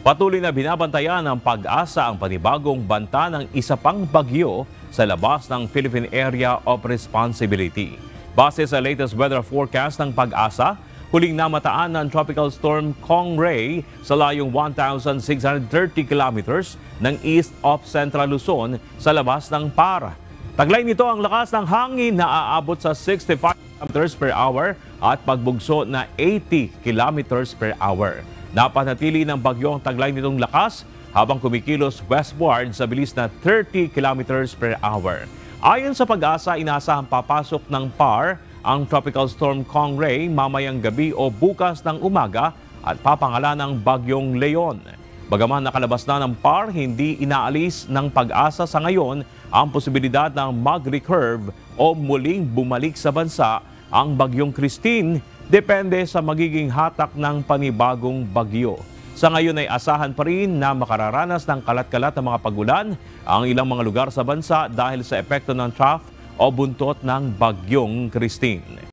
Patuloy na binabantayan ng Pag-asa ang panibagong banta ng isa pang bagyo sa labas ng Philippine Area of Responsibility. Base sa latest weather forecast ng Pag-asa, huling namataan ng Tropical Storm Kongray sa layong 1,630 kilometers ng east of Central Luzon sa labas ng PAR. Taglay nito ang lakas ng hangin na aabot sa 65 kilometers per hour at pagbugso na 80 kilometers per hour. Napanatili ng bagyo ang taglay nitong lakas habang kumikilos westward sa bilis na 30 kilometers per hour. Ayon sa Pag-asa, inasahang papasok ng PAR ang Tropical Storm Kongray mamayang gabi o bukas ng umaga at papangalan ng Bagyong Leon. Bagaman nakalabas na ng PAR, hindi inaalis ng Pag-asa sa ngayon ang posibilidad ng mag-recurve o muling bumalik sa bansa ang Bagyong Christine, depende sa magiging hatak ng panibagong bagyo. Sa ngayon ay asahan pa rin na makararanas ng kalat-kalat na mga pagulan ang ilang mga lugar sa bansa dahil sa epekto ng trough o buntot ng Bagyong Christine.